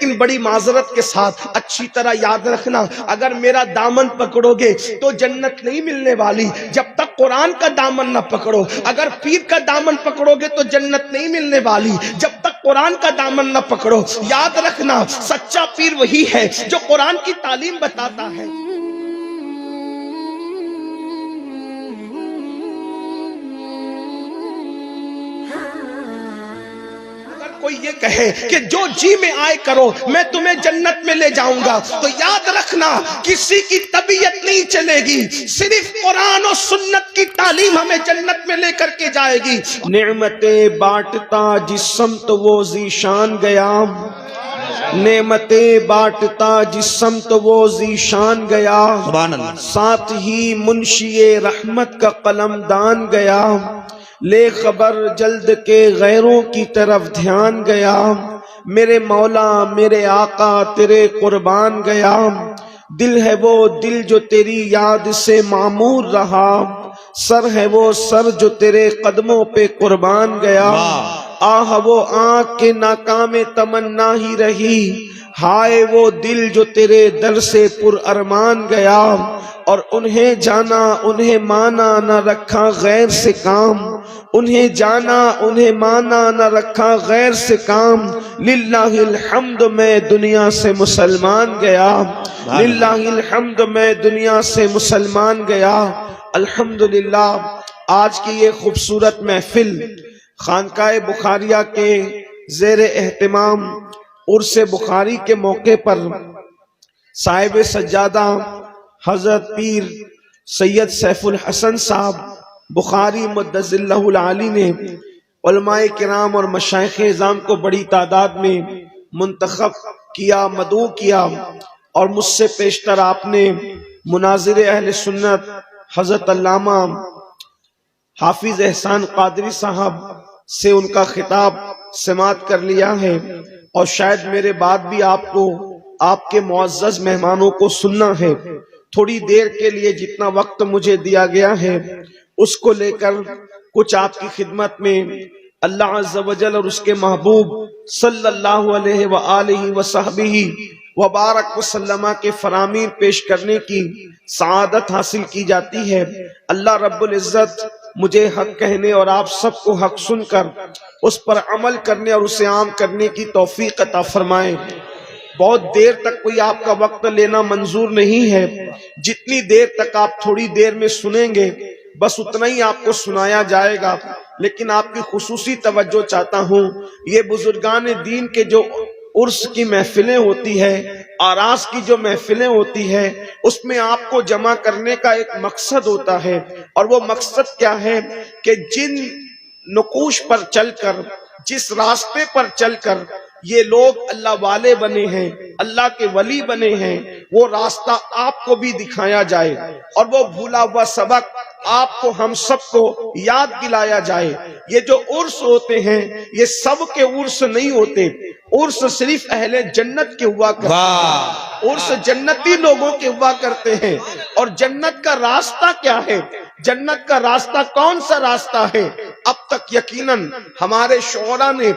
لیکن بڑی معذرت کے ساتھ اچھی طرح یاد رکھنا، اگر میرا دامن پکڑو گے تو جنت نہیں ملنے والی جب تک قرآن کا دامن نہ پکڑو، اگر پیر کا دامن پکڑو گے تو جنت نہیں ملنے والی جب تک قرآن کا دامن نہ پکڑو۔ یاد رکھنا سچا پیر وہی ہے جو قرآن کی تعلیم بتاتا ہے۔ کوئی یہ کہے کہ جو جی میں آئے کرو میں تمہیں جنت میں لے جاؤں گا، تو یاد رکھنا کسی کی طبیعت نہیں چلے گی، صرف قرآن و سنت کی تعلیم ہمیں جنت میں لے کر کے جائے گی۔ نعمتیں بانٹتا جس سمت وہ ذیشان گیا، نعمتیں بانٹتا جس سمت وہ ذیشان گیا، سبحان اللہ۔ ساتھ ہی منشی رحمت کا قلم دان گیا، لے خبر جلد کے غیروں کی طرف دھیان گیا، میرے مولا میرے آقا تیرے قربان گیا، دل ہے وہ دل جو تیری یاد سے معمور رہا، سر ہے وہ سر جو تیرے قدموں پہ قربان گیا، آہ وہ آنکھ کے ناکام تمنا ہی رہی، ہائے وہ دل جو تیرے در سے پر ارمان گیا، اور انہیں جانا انہیں مانا نہ رکھا غیر سے کام، انہیں جانا انہیں مانا نہ رکھا غیر سے کام، للہ الحمد میں دنیا سے مسلمان گیا، للہ الحمد میں دنیا سے مسلمان گیا۔ الحمدللہ آج کی یہ خوبصورت محفل خانقاہ بخاریہ کے زیر اہتمام عرس بخاری کے موقع پر صاحب سجادہ حضرت پیر سید سیف الحسن صاحب بخاری مدظ اللہ العالی نے علماء کرام اور مشائخ اعظام کو بڑی تعداد میں منتخب کیا، مدعو کیا، اور مجھ سے پیشتر آپ نے مناظر اہل سنت حضرت علامہ حافظ احسان قادری صاحب سے ان کا خطاب سماعت کر لیا ہے، اور شاید میرے بعد بھی آپ کو آپ کے معزز مہمانوں کو سننا ہے۔ تھوڑی دیر کے لیے جتنا وقت مجھے دیا گیا ہے اس کو لے کر کچھ آپ کی خدمت میں اللہ عز و جل اور اس کے محبوب صلی اللہ علیہ وآلہ وصحبہ وبارک وسلم کے فرامین پیش کرنے کی سعادت حاصل کی جاتی ہے۔ اللہ رب العزت مجھے حق کہنے اور آپ سب کو حق سن کر اس پر عمل کرنے اور اسے عام کرنے کی توفیق عطا فرمائے۔ بہت دیر تک کوئی آپ کا وقت لینا منظور نہیں ہے، جتنی دیر تک آپ تھوڑی دیر میں سنیں گے بس اتنا ہی آپ کو سنایا جائے گا، لیکن آپ کی خصوصی توجہ چاہتا ہوں۔ یہ بزرگان دین کے جو عرس کی محفلیں ہوتی ہے، آراس کی جو محفلیں ہوتی ہے، اس میں آپ کو جمع کرنے کا ایک مقصد ہوتا ہے، اور وہ مقصد کیا ہے کہ جن نقوش پر چل کر، جس راستے پر چل کر یہ لوگ اللہ والے بنے ہیں، اللہ کے ولی بنے ہیں، وہ راستہ آپ کو بھی دکھایا جائے، اور وہ بھولا ہوا سبق آپ کو ہم سب کو یاد دلایا جائے۔ یہ جو عرس ہوتے ہیں یہ سب کے عرس نہیں ہوتے، عرس صرف اہل جنت کے ہوا کرتے ہیں، عرس جنتی لوگوں کے ہوا کرتے ہیں۔ اور جنت کا راستہ کیا ہے؟ جنت کا راستہ کون سا راستہ ہے؟ اب تک یقیناً ہمارے شعراء نے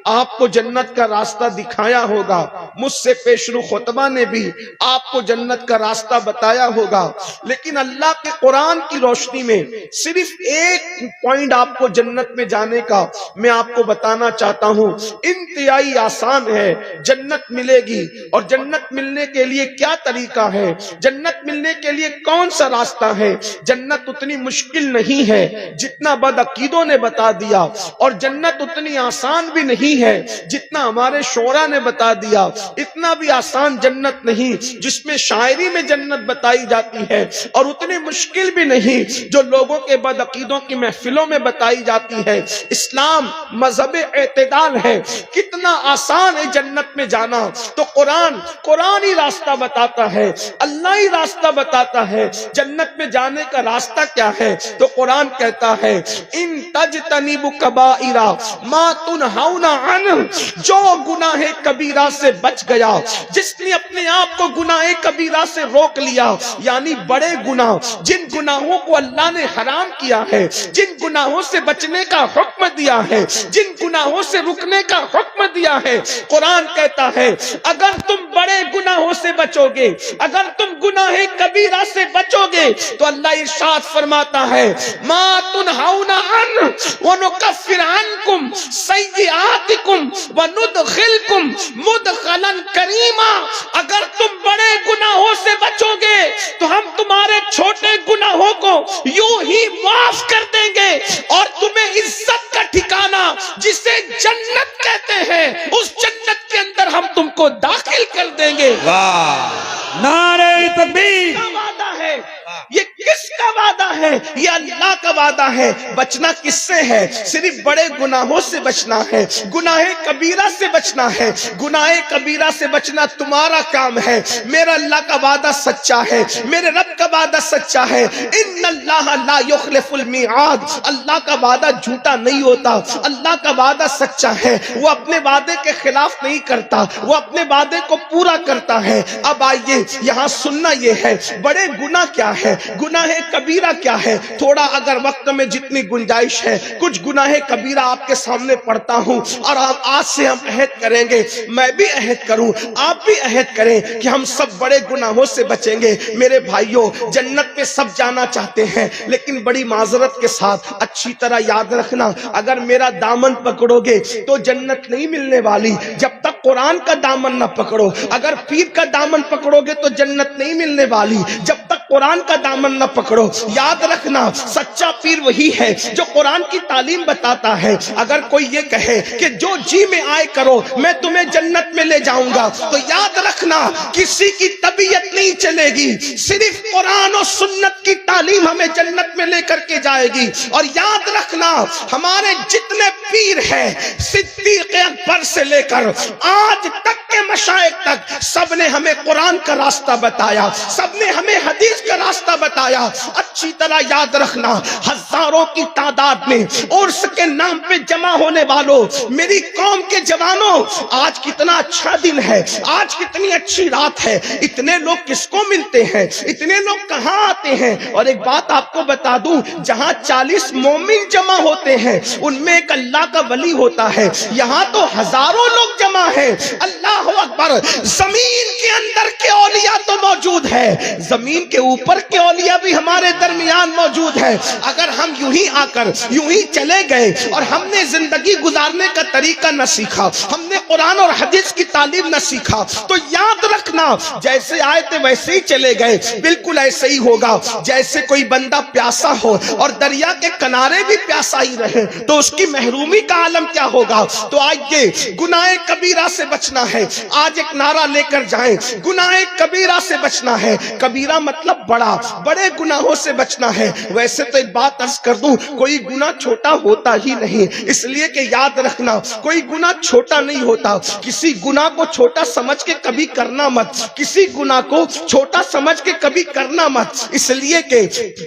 آپ کو جنت کا راستہ دکھایا ہوگا، مجھ سے پیشرو خطبہ نے بھی آپ کو جنت کا راستہ بتایا ہوگا، لیکن اللہ کے قرآن کی روشنی میں صرف ایک پوائنٹ آپ کو جنت میں جانے کا میں آپ کو بتانا چاہتا ہوں۔ انتہائی آسان ہے، جنت ملے گی، اور جنت ملنے کے لیے کیا طریقہ ہے، جنت ملنے کے لیے کون سا راستہ ہے؟ جنت اتنی مشکل نہیں ہے جتنا بدعقیدوں نے بتا دیا، اور جنت اتنی آسان بھی نہیں ہے جتنا ہمارے شعراء نے بتا دیا، اتنا بھی آسان جنت نہیں جس میں شاعری میں جنت بتائی جاتی ہے، اور اتنی مشکل بھی نہیں جو لوگوں کے بدعقیدوں کی محفلوں میں بتائی جاتی ہے۔ اسلام مذہب اعتدال ہے، کتنا آسان ہے جنت میں جانا، تو قرآن ہی راستہ بتاتا ہے، اللہ ہی راستہ بتاتا ہے۔ جنت میں جانے کا راستہ کیا ہے؟ تو قرآن کہتا ہے ان تجتنبوا کبائر ما تنہون عنہ، جو گناہ کبیرہ سے بچ بچ گیا, جس نے اپنے آپ کو گناہ کبیرہ سے روک لیا, یعنی بڑے گناہ, جن گناہوں کو اللہ نے حرام کیا ہے, جن گناہوں سے بچنے کا حکم دیا ہے, جن گناہوں سے رکنے کا حکم دیا ہے. قرآن کہتا ہے اگر تم بڑے گناہوں سے بچو گے, اگر تم گناہ کبیرہ سے بچو گے, تو اللہ ارشاد فرماتا ہے ما تنہون عن ونکفر عنکم سیئاتکم وندخلکم مدخلا کریما. اگر تم بڑے گناہوں سے بچو گے تو ہم تمہارے چھوٹے گناہوں کو یوں ہی معاف کر دیں گے اور تمہیں عزت کا ٹھکانہ جسے جنت کہتے ہیں اس جنت کے اندر ہم تم کو داخل کر دیں گے. واہ نعرہ تکبیر. کیا وعدہ ہے یہ؟ کس کا وعدہ ہے؟ یہ اللہ کا وعدہ ہے. بچنا کس سے ہے؟ صرف بڑے گناہوں سے بچنا ہے, گناہ کبیرہ سے بچنا ہے. گناہ کبیرہ سے بچنا تمہارا کام ہے. میرا اللہ کا وعدہ سچا ہے, میرے رب کا وعدہ سچا ہے. ان اللہ لا یخلف المیعاد. اللہ کا وعدہ جھوٹا نہیں ہوتا, اللہ کا وعدہ سچا ہے. وہ اپنے وعدے کے خلاف نہیں کرتا, وہ اپنے وعدے کو پورا کرتا ہے. اب آئیے یہاں سننا یہ ہے بڑے گناہ کیا ہے, گناہ کبیرہ کیا ہے. تھوڑا اگر وقت میں جتنی گنجائش ہے کچھ گناہ کبیرہ آپ کے سامنے پڑھتا ہوں, اور آج سے ہم عہد کریں گے, میں بھی عہد کروں, آپ بھی عہد کریں کہ ہم سب بڑے گناہوں سے بچیں گے. میرے بھائیوں, جنت پہ سب جانا چاہتے ہیں, لیکن بڑی معذرت کے ساتھ اچھی طرح یاد رکھنا, اگر میرا دامن پکڑو گے تو جنت نہیں ملنے والی جب تک قرآن کا دامن نہ پکڑو. اگر پیر کا دامن پکڑو گے تو جنت نہیں ملنے والی جب تک قرآن کا دامن نہ پکڑو. یاد رکھنا سچا پیر وہی ہے جو قرآن کی تعلیم بتاتا ہے. اگر کوئی یہ کہے کہ جو جی میں آئے کرو میں تمہیں جنت میں لے جاؤں گا, تو یاد رکھنا کسی کی طبیعت نہیں چلے گی, صرف قرآن اور سنت کی تعلیم ہمیں جنت میں لے کر کے جائے گی. اور یاد رکھنا ہمارے جتنے پیر ہیں صدیق اکبر سے لے کر آج تک کے مشائخ تک, سب نے ہمیں قرآن کا راستہ بتایا, سب نے ہمیں حدیث کا راستہ بتایا. اچھی طرح یاد رکھنا ہزاروں کی تعداد میں عرس کے نام پہ جمع ہونے والوں, میری قوم کے جوانوں, آج کتنا اچھا دن ہے, آج کتنی اچھی رات ہے. اتنے لوگ کس کو ملتے ہیں, اتنے لوگ کہاں آتے ہیں؟ اور ایک بات آپ کو بتا دوں, جہاں 40 مومن جمع ہوتے ہیں ان میں ایک اللہ کا ولی ہوتا ہے, یہاں تو ہزاروں لوگ جمع ہیں. اللہ اکبر. زمین کے اندر کے اولیاء تو موجود ہے, زمین کے اوپر کے اولیاء بھی ہمارے درمیان موجود ہے. اگر ہم یوں ہی آ کر یوں ہی چلے گئے اور ہم نے زندگی گزارنے کا طریقہ نہ سیکھا, ہم نے قرآن اور حدیث کی تعلیم نہ سیکھا, تو یاد رکھنا جیسے آئے تھے ویسے ہی چلے گئے. بالکل ایسے ہی ہوگا جیسے کوئی بندہ پیاسا ہو اور دریا کے کنارے بھی پیاسا ہی رہے تو اس کی محرومی کا عالم کیا ہوگا. تو آئیے گناہ کبیرہ سے بچنا ہے. آج ایک نعرہ لے کر جائیں, گناہ کبیرہ سے بچنا ہے. کبیرہ مطلب بڑا, بڑے گناہوں سے بچنا ہے. ویسے تو ایک بات عرض کر دوں, کوئی گناہ چھوٹا ہوتا ہی نہیں, اس لیے کہ یاد رکھنا کوئی گناہ چھوٹا نہیں ہوتا. کسی گناہ کو چھوٹا سمجھ کے کبھی کرنا مت, کسی گناہ کو چھوٹا سمجھ کے کبھی کرنا مت, اس لیے کہ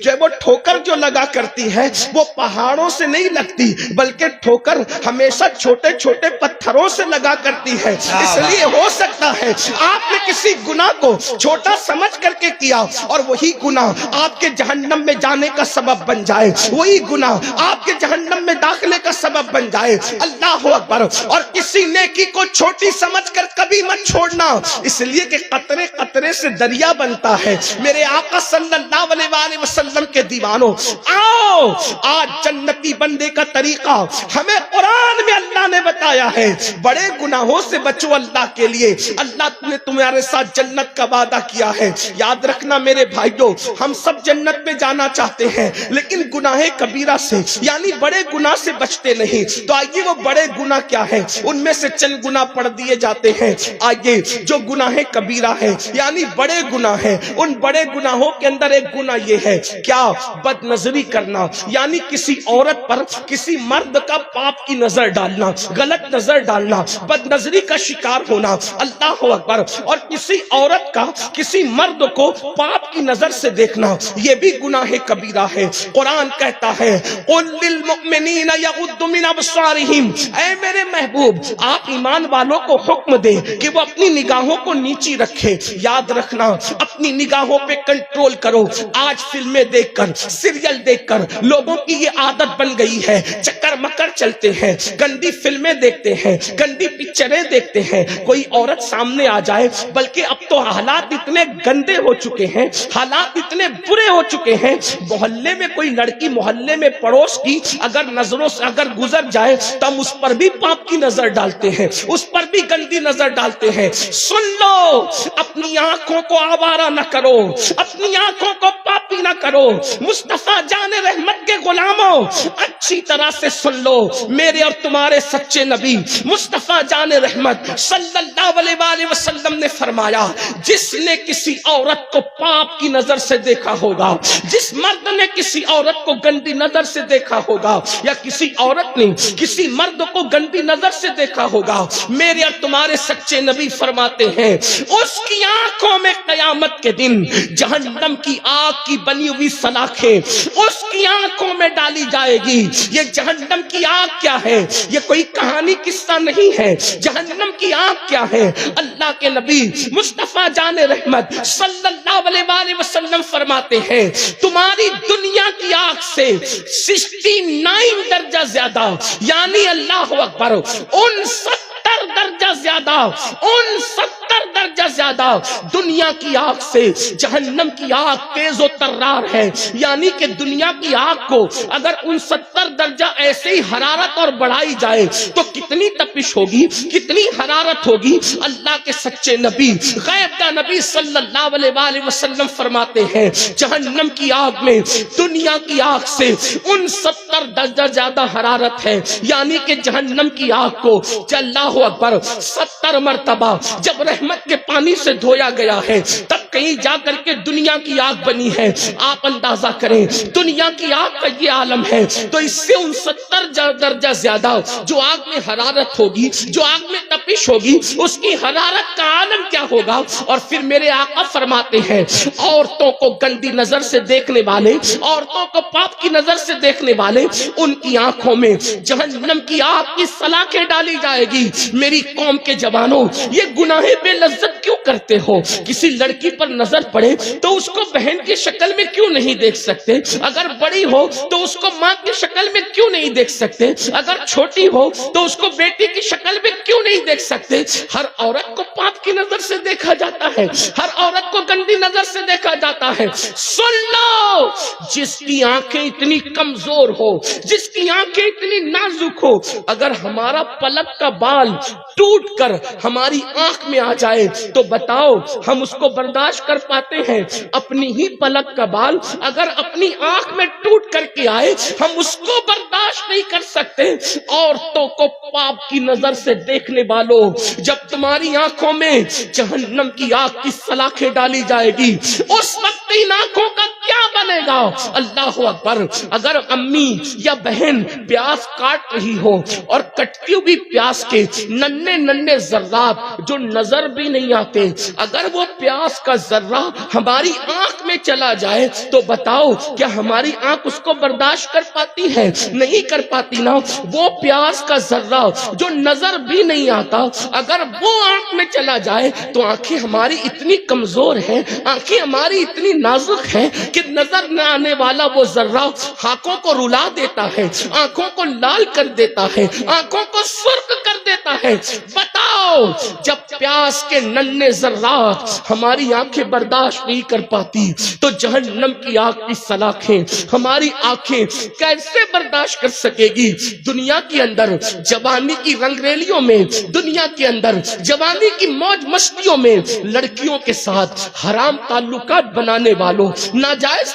جب وہ ٹھوکر جو لگا کرتی ہے وہ پہاڑوں سے نہیں لگتی, بلکہ ٹھوکر ہمیشہ چھوٹے چھوٹے پتھروں سے لگا کرتی ہے. اس لیے ہو سکتا ہے آپ نے کسی گناہ کو چھوٹا سمجھ کر کے کیا اور وہی گناہ آپ کے جہنم میں جانے کا سبب بن جائے, وہی گناہ آپ کے جہنم میں داخلے کا سبب بن جائے. اللہ اکبر. اور کسی نیکی کو چھوٹی سمجھ کر کبھی مت چھوڑنا, اس لیے کہ قطرے قطرے سے دریا بنتا ہے. میرے آقا صلی اللہ علیہ وسلم کے دیوانوں, آؤ آج جنتی بندے کا طریقہ ہمیں قرآن میں اللہ نے بتایا ہے. بڑے گناہوں سے بچو اللہ کے لیے, اللہ نے تمہارے ساتھ جنت کا وعدہ کیا ہے. یاد رکھنا میرے بھائیوں, ہم سب جنت میں جانا چاہتے ہیں لیکن گناہ کبیرہ سے یعنی بڑے گناہ سے بچتے نہیں. تو آئیے وہ بڑے گناہ کیا ہے, ان میں سے چند گناہ پڑھ دیے جاتے ہیں. آئیے جو گناہ کبیرہ ہے یعنی بڑے گناہ ہے, ان بڑے گناہوں کے اندر ایک گناہ یہ ہے, کیا؟ بد نظری کرنا, یعنی کسی عورت پر کسی مرد کا پاپ کی نظر ڈالنا, غلط نظر ڈالنا, بد نظری کا شکار ہونا. اللہ اکبر. اور کسی عورت کا کسی مرد کو پاپ کی نظر سے دیکھنا, یہ بھی گناہ کبیرہ ہے. قرآن کہتا ہے قل للمؤمنین یغضوا من ابصارہم، اے میرے محبوب آپ ایمان والوں کو حکم دے کہ وہ اپنی نگاہوں کو نیچی رکھے. یاد رکھنا اپنی نگاہوں پہ کنٹرول کرو. آج فلمیں دیکھ کر سیریل دیکھ کر لوگوں کی یہ عادت بن گئی ہے، چکر مکر چلتے ہیں، گندی فلمیں دیکھتے ہیں، گندی پکچریں دیکھتے ہیں. کوئی عورت سامنے آ جائے، بلکہ اب تو حالات اتنے گندے ہو چکے ہیں، حالات اتنے برے ہو چکے ہیں، محلے میں کوئی لڑکی محلے میں پڑوس کی اگر نظروں سے اگر گزر جائے تو ہم اس پر بھی پاپ کی نظر ڈالتے ہیں، اس پر بھی گندی نظر ڈالتے ہیں. سن لو، اپنی آنکھوں کو آوارہ نہ کرو، اپنی آنکھوں کو پاپی نہ کرو. مصطفیٰ جان رحمت کے غلاموں اچھی طرح سے سن لو، میرے اور تمہارے سچے نبی مصطفیٰ جان رحمت صلی اللہ علیہ وآلہ وسلم نے فرمایا، جس نے کسی عورت کو پاپ کی نظر سے دیکھا ہوگا، جس مرد نے کسی عورت کو گندی نظر سے دیکھا ہوگا، یا کسی عورت نے کسی مرد کو گندی نظر سے دیکھا ہوگا، میرے اور تمہارے سچے نبی فرماتے ہیں اس کی آنکھوں میں قیامت کے دن جہنم کی آگ کی بنی ہوئی سلاخیں اس کی آنکھوں میں ڈالی جائے گی. یہ جہنم کی آگ کیا ہے؟ یہ کوئی کہانی قصہ نہیں ہے. جہنم کی آگ کیا ہے؟ اللہ کے نبی مصطفیٰ جان رحمت صلی اللہ علیہ وآلہ وسلم فرماتے ہیں تمہاری دنیا کی آگ سے 69 درجہ زیادہ، یعنی اللہ اکبر 69 درجہ زیادہ، 69 درجہ زیادہ دنیا کی آگ سے جہنم کی آگ تیز و ترار ہے. یعنی کہ دنیا کی آگ کو اگر 69 درجہ ایسے ہی حرارت اور بڑھائی جائے تو کتنی تپش ہوگی، کتنی حرارت ہوگی. اللہ کے سچے نبی غیب کا نبی صلی اللہ علیہ وآلہ وسلم فرماتے ہیں جہنم کی آگ میں دنیا کی آگ سے 69 درجہ زیادہ حرارت ہے. یعنی کہ جہنم کی آگ کو اللہ اکبر 70 مرتبہ جب رحمت کے پانی سے دھویا گیا ہے تب کہیں جا کر کے دنیا کی آگ بنی ہے. آپ اندازہ کریں دنیا کی آگ کا یہ عالم ہے تو اس سے 69 درجہ زیادہ جو آگ میں حرارت ہوگی، جو آگ میں تپش ہوگی، اس کی حرارت کا عالم کیا ہوگا. اور پھر میرے آقا فرماتے ہیں عورتوں کو گندی نظر سے دیکھنے والے، عورتوں کو پاپ کی نظر سے دیکھنے والے، ان کی آنکھوں میں جہنم کی آگ کی سلاخیں ڈالی جائے گی. میری قوم کے جوانوں یہ گناہ بے لذت کیوں کرتے ہو؟ کسی لڑکی پر نظر پڑے تو اس کو بہن کی شکل میں کیوں نہیں دیکھ سکتے؟ اگر بڑی ہو تو اس کو ماں کی شکل میں کیوں نہیں دیکھ سکتے؟ اگر چھوٹی ہو تو اس کو بیٹی کی شکل میں کیوں نہیں دیکھ سکتے؟ ہر عورت کو پاپ کی نظر سے دیکھا جاتا ہے، ہر عورت کو گندی نظر سے دیکھا جاتا ہے. سن لو، جس کی آنکھیں اتنی کمزور ہو، جس کی آنکھیں اتنی نازک ہو، اگر ہمارا پلک کا بال ٹوٹ کر ہماری آنکھ میں آ جائے تو بتاؤ ہم اس کو برداشت کر پاتے ہیں؟ اپنی ہی پلک کا بال اگر اپنی آنکھ میں ٹوٹ کر کے آئے ہم اس کو برداشت نہیں کر سکتے. عورتوں کو پاپ کی نظر سے دیکھنے والوں، جب تمہاری آنکھوں میں جہنم کی آگ کی سلاخیں ڈالی جائے گی اس وقت ان آنکھوں کا کیا بنے گا؟ اللہ اکبر. اگر امی یا بہن پیاز کاٹ رہی ہو اور کٹتی ہوئی پیاز کے ننھے ننھے ذرات جو نظر بھی نہیں آتے، اگر وہ پیاز کا ذرہ ہماری آنکھ میں چلا جائے تو بتاؤ کیا ہماری آنکھ اس کو برداشت کر پاتی ہے؟ نہیں کر پاتی نا. وہ پیاز کا ذرہ جو نظر بھی نہیں آتا اگر وہ آنکھ میں چلا جائے تو آنکھیں ہماری اتنی کمزور ہیں، آنکھیں ہماری اتنی نازک ہیں کہ نظر نہ آنے والا وہ ذرہ آنکھوں کو رلا دیتا ہے، آنکھوں کو لال کر دیتا ہے، آنکھوں کو سرخ کر دیتا ہے. بتاؤ جب پیاس کے ننھے ذرات ہماری آنکھیں برداشت نہیں کر پاتی تو جہنم کی آگ کی سلاخیں ہماری آنکھیں کیسے برداشت کر سکے گی؟ دنیا کے اندر جوانی کی رنگریلیوں میں، دنیا کے اندر جوانی کی موج مستیوں میں لڑکیوں کے ساتھ حرام تعلقات بنانے والوں، ناجائز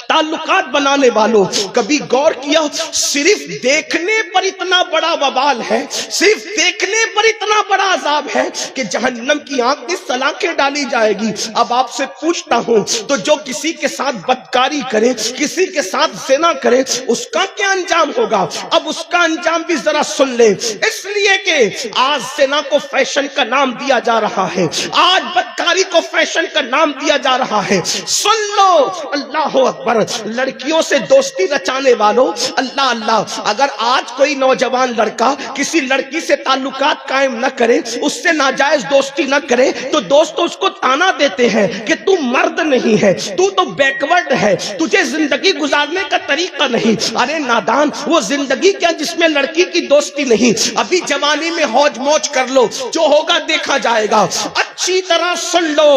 تعلقات بنانے والوں، کبھی غور کیا صرف دیکھنے پر اتنا بڑا وبال ہے، صرف دیکھنے پر اتنا بڑا عذاب ہے کہ جہنم کی آگ کی سلاخیں ڈالی جائے گی. اب آپ سے پوچھتا ہوں تو جو کسی کے ساتھ بدکاری کرے، کسی کے ساتھ زنا کرے، اس کا کیا انجام ہوگا؟ اب اس کا انجام بھی ذرا سن لے. اس لیے کہ آج زنا کو فیشن کا نام دیا جا رہا ہے، آج بدکاری کاری کو فیشن کا نام دیا جا رہا ہے. سن لو, اللہ اکبر, لڑکیوں سے دوستی رچانے والوں, اللہ اللہ, اگر آج کوئی نوجوان لڑکا کسی لڑکی سے تعلقات قائم نہ کرے, اس سے ناجائز دوستی نہ کرے, تو دوست اس کو تانا دیتے ہیں کہ تو مرد نہیں ہے, تو بیکورڈ ہے, تجھے زندگی گزارنے کا طریقہ نہیں. ارے نادان, وہ زندگی کیا جس میں لڑکی کی دوستی نہیں. ابھی جوانی میں ہوج موج کر لو, جو ہوگا دیکھا جائے گا. اچھی طرح سن لو,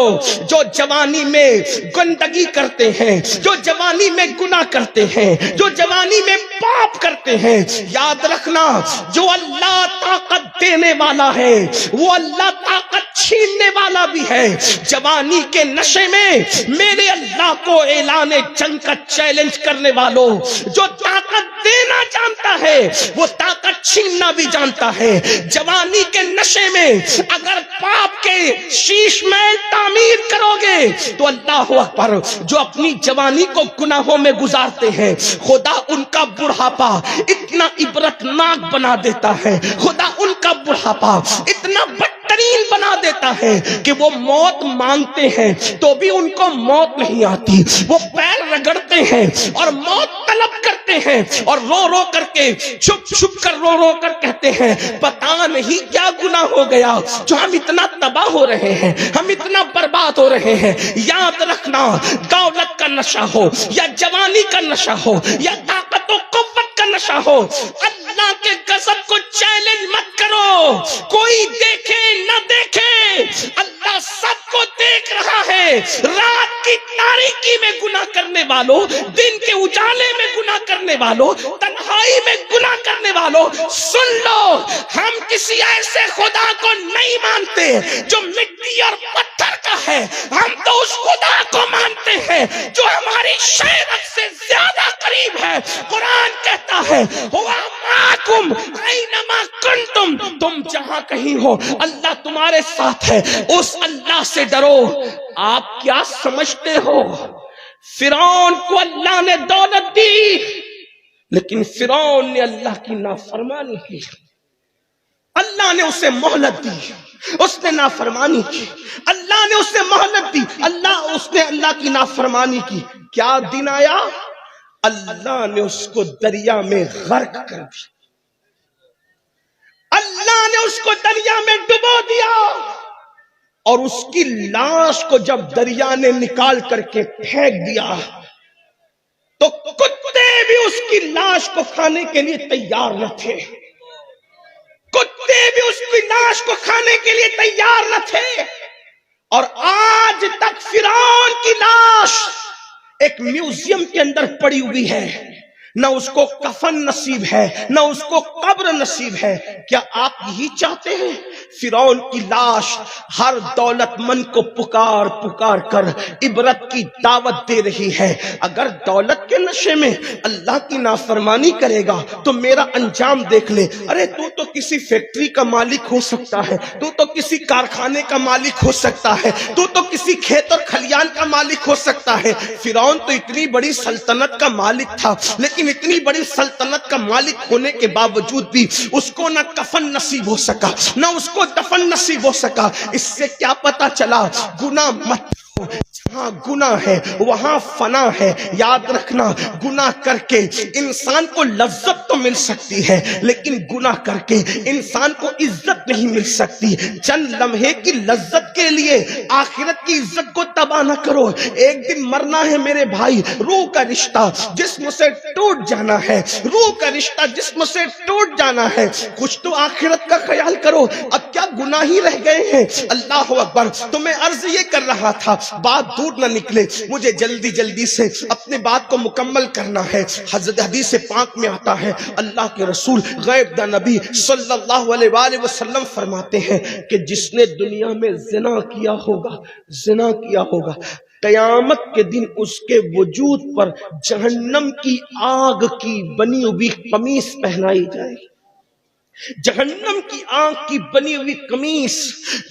جو جوانی میں گندگی کرتے ہیں, جو جوانی میں گناہ کرتے ہیں, جو جوانی میں پاپ کرتے ہیں, یاد رکھنا جو اللہ طاقت دینے والا ہے وہ اللہ طاقت چھیننے والا بھی ہے. جوانی کے نشے میں میرے اللہ کو اعلان جنگ کا چیلنج کرنے والوں, جو طاقت دینا جانتا ہے وہ طاقت چھیننا بھی جانتا ہے. جوانی کے نشے میں اگر پاپ کے شیش محل تعمیر کرو گے تو اللہ اکبر, جو اپنی جوانی کو گناہوں میں گزارتے ہیں خدا ان کا بڑھاپا اتنا عبرتناک بنا دیتا ہے, خدا ان کا بڑھاپا اتنا بدترین بنا دیتا ہے کہ وہ موت مانگتے ہیں تو بھی ان کو موت نہیں آتی. وہ پیر رگڑتے ہیں اور موت طلب کرتے ہیں, اور رو رو کر کے, چھپ چھپ کر رو رو کر کہتے ہیں پتہ نہیں کیا گناہ ہو گیا جو ہم اتنا تباہ ہو رہے ہیں, ہم اتنا برباد ہو رہے ہیں. یاد رکھنا, دولت کا نشہ ہو یا جوانی کا نشہ ہو یا طاقت و قوت کا نشہ ہو, اللہ کے غضب کو چیلنج مت کرو. کوئی دیکھے نہ دیکھے, اللہ سب کو دیکھ رہا ہے. رات کی تاریکی میں گناہ کرنے والوں, دن کے اجالے میں گناہ کرنے والوں, تنہائی میں گناہ کرنے والوں, سن لو, ہم کسی ایسے خدا کو نہیں مانتے جو مٹی اور پتھر کا ہے. ہم تو اس خدا کو مانتے ہیں جو ہماری شریعت سے زیادہ قریب ہے. قرآن کہتا ہے ہوا معکم اینما کنتم, تم جہاں کہیں ہو اللہ تمہارے ساتھ ہے. اس اللہ سے ڈرو. آپ کیا سمجھتے ہو, فرعون کو اللہ نے دولت دی لیکن فرعون نے اللہ کی نافرمانی کی. اللہ نے اسے مہلت دی, اس نے نافرمانی کی. اللہ نے اسے مہلت دی, اس نے اللہ کی نافرمانی کی. کیا دن آیا, اللہ نے اس کو دریا میں غرق کر دیا. اللہ نے اس کو دریا میں ڈبو دیا, اور اس کی لاش کو جب دریا نے نکال کر کے پھینک دیا تو کتے بھی اس کی لاش کو کھانے کے لیے تیار نہ تھے. کتے بھی اس کی لاش کو کھانے کے لیے تیار نہ تھے. اور آج تک فرعون کی لاش ایک میوزیم کے اندر پڑی ہوئی ہے. نہ اس کو کفن نصیب ہے, نہ اس کو قبر نصیب ہے. کیا آپ یہی چاہتے ہیں؟ فرعون کی لاش ہر دولت مند کو پکار پکار کر عبرت کی دعوت دے رہی ہے. اگر دولت کے نشے میں اللہ کی نافرمانی کرے گا تو میرا انجام دیکھ لے. ارے تو کسی فیکٹری کا مالک ہو سکتا ہے, تو کسی کارخانے کا مالک ہو سکتا ہے, تو کسی کھیت اور کھلیان کا مالک ہو سکتا ہے. فرعون تو اتنی بڑی سلطنت کا مالک تھا, لیکن اتنی بڑی سلطنت کا مالک ہونے کے باوجود بھی اس کو نہ کفن نصیب ہو سکا, نہ اس کو دفن نصیب ہو سکا. اس سے کیا پتا چلا, گناہ مت جہاں گناہ ہے وہاں فنا ہے. یاد رکھنا, گناہ کر کے انسان کو لذت تو مل سکتی ہے لیکن گناہ کر کے انسان کو عزت نہیں مل سکتی. چند لمحے کی لذت کے لیے آخرت کی عزت کو تباہ نہ کرو. ایک دن مرنا ہے میرے بھائی. روح کا رشتہ جسم سے ٹوٹ جانا ہے, روح کا رشتہ جسم سے ٹوٹ جانا ہے. کچھ تو آخرت کا خیال کرو. اب کیا گناہ ہی رہ گئے ہیں. اللہ اکبر. تو میں عرض یہ کر رہا تھا, بات دور نہ نکلے, مجھے جلدی سے اپنے بات کو مکمل کرنا ہے. حضرت حدیث پاک میں آتا ہے, اللہ کے رسول غیب دا نبی صلی اللہ علیہ وآلہ وسلم فرماتے ہیں کہ جس نے دنیا میں زنا کیا ہوگا قیامت کے دن اس کے وجود پر جہنم کی آگ کی بنی ہوئی قمیص پہنائی جائے گی. جہنم کی آگ کی بنی ہوئی قمیص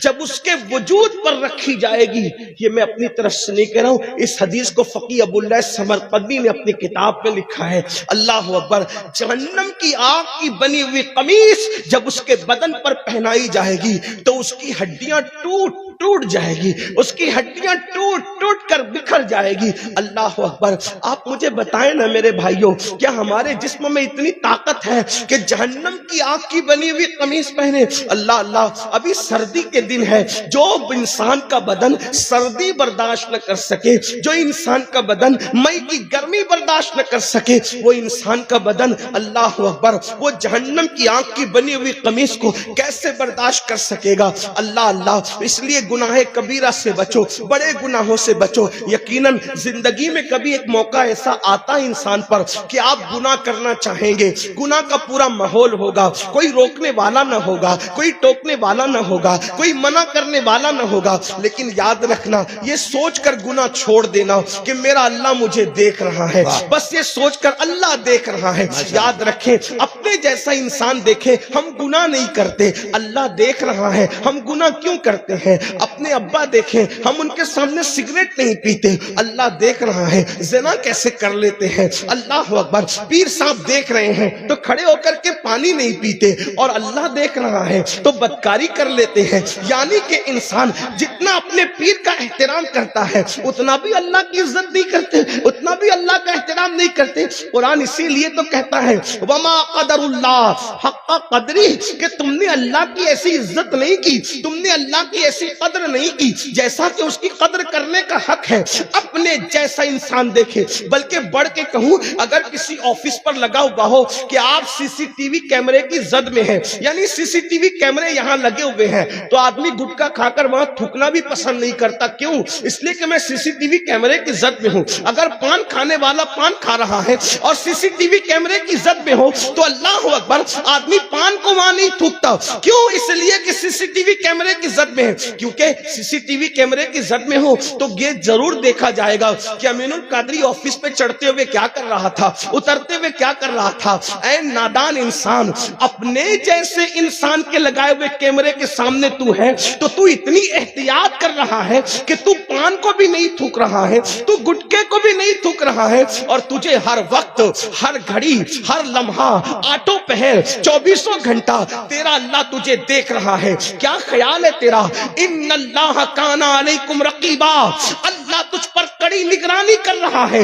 جب اس کے وجود پر رکھی جائے گی, یہ میں اپنی طرف سے نہیں کہہ رہا ہوں, اس حدیث کو فقی ابو اللہ سمرقندی نے اپنی کتاب میں لکھا ہے. اللہ اکبر. جہنم کی آگ کی بنی ہوئی قمیص جب اس کے بدن پر پہنائی جائے گی تو اس کی ہڈیاں ٹوٹ ٹوٹ جائے گی، اس کی ہڈیاں ٹوٹ ٹوٹ کر بکھر جائے گی۔ اللہ اکبر۔ آپ مجھے بتائیں نا میرے بھائیوں، کیا ہمارے جسم میں اتنی طاقت ہے کہ جہنم کی آگ کی بنی ہوئی قمیص پہنے؟ اللہ اللہ، ابھی سردی کے دن ہے، جو انسان کا بدن سردی برداشت نہ کر سکے، جو انسان کا بدن مئی کی گرمی برداشت نہ کر سکے، وہ انسان کا بدن اللہ اکبر وہ جہنم کی آگ کی بنی ہوئی قمیص کو کیسے برداشت کر سکے گا؟ اللہ اللہ، اس لیے گناہ کبیرہ سے بچو، بڑے گناہوں سے بچو۔ یقیناً زندگی میں کبھی ایک موقع ایسا آتا ہے انسان پر کہ آپ گناہ کرنا چاہیں گے، گناہ کا پورا ماحول ہوگا، کوئی روکنے والا نہ ہوگا، کوئی ٹوکنے والا نہ ہوگا، کوئی منع کرنے والا نہ ہوگا، لیکن یاد رکھنا، یہ سوچ کر گناہ چھوڑ دینا کہ میرا اللہ مجھے دیکھ رہا ہے، بس یہ سوچ کر اللہ دیکھ رہا ہے۔ یاد رکھیں، اپنے جیسا انسان دیکھے ہم گناہ نہیں کرتے، اللہ دیکھ رہا ہے ہم گناہ کیوں کرتے ہیں۔ اپنے ابا دیکھیں، ہم ان کے سامنے سگریٹ نہیں پیتے، اللہ دیکھ رہا ہے زنا کیسے کر لیتے ہیں، اللہ اکبر۔ پیر صاحب دیکھ رہے ہیں تو کھڑے ہو کر کے پانی نہیں پیتے، اور اللہ دیکھ رہا ہے تو بدکاری کر لیتے ہیں۔ یعنی کہ انسان جتنا اپنے پیر کا احترام کرتا ہے اتنا بھی اللہ کی عزت نہیں کرتے، اتنا بھی اللہ کا احترام نہیں کرتے۔ قرآن اسی لیے تو کہتا ہے وما قدر اللہ حق قدری، کہ تم نے اللہ کی ایسی عزت نہیں کی، تم نے اللہ کی ایسی قدر نہیں کی جیسا کہ اس کی قدر کرنے کا حق ہے۔ اپنے جیسا انسان دیکھے، بلکہ بڑھ کے کہوں، اگر کسی آفس پر لگا ہوا ہو کہ آپ سی سی ٹی وی کیمرے کی زد میں ہیں، یعنی سی سی ٹی وی کیمرے یہاں لگے ہوئے ہیں، تو آدمی گٹکا کھا کر وہاں تھوکنا بھی پسند نہیں کرتا۔ کیوں؟ اس لیے کہ میں سی سی ٹی وی کیمرے کی زد میں ہوں۔ اگر پان کھانے والا پان کھا رہا ہے اور سی سی ٹی وی کیمرے کی زد میں ہو تو اللہ اکبر، آدمی پان کو وہاں نہیں تھوکتا۔ کیوں؟ اس لیے کہ سی سی ٹی وی کیمرے کی زد میں ہے، کیونکہ سی سی ٹی وی کیمرے کی زد میں ہو تو یہ ضرور دیکھا جائے گا کہ امین القادری آفس پہ چڑھتے ہوئے کیا کر رہا تھا، اترتے ہوئے کیا کر رہا تھا۔ اے نادان انسان، اپنے جیسے انسان کے لگائے ہوئے کیمرے کے سامنے تو ہے تو تو اتنی احتیاط کر رہا ہے کہ تو پان کو بھی نہیں تھوک رہا ہے، تو گٹکے کو بھی نہیں تھوک رہا ہے، اور تجھے ہر وقت، ہر گھڑی، ہر لمحہ، آٹو پہر، 24 گھنٹہ تیرا اللہ تجھے دیکھ رہا ہے۔ کیا خیال ہے تیرا؟ ان اللہ کان علیکم رقیبا، اللہ تجھ پر کڑی نگرانی کر رہا ہے۔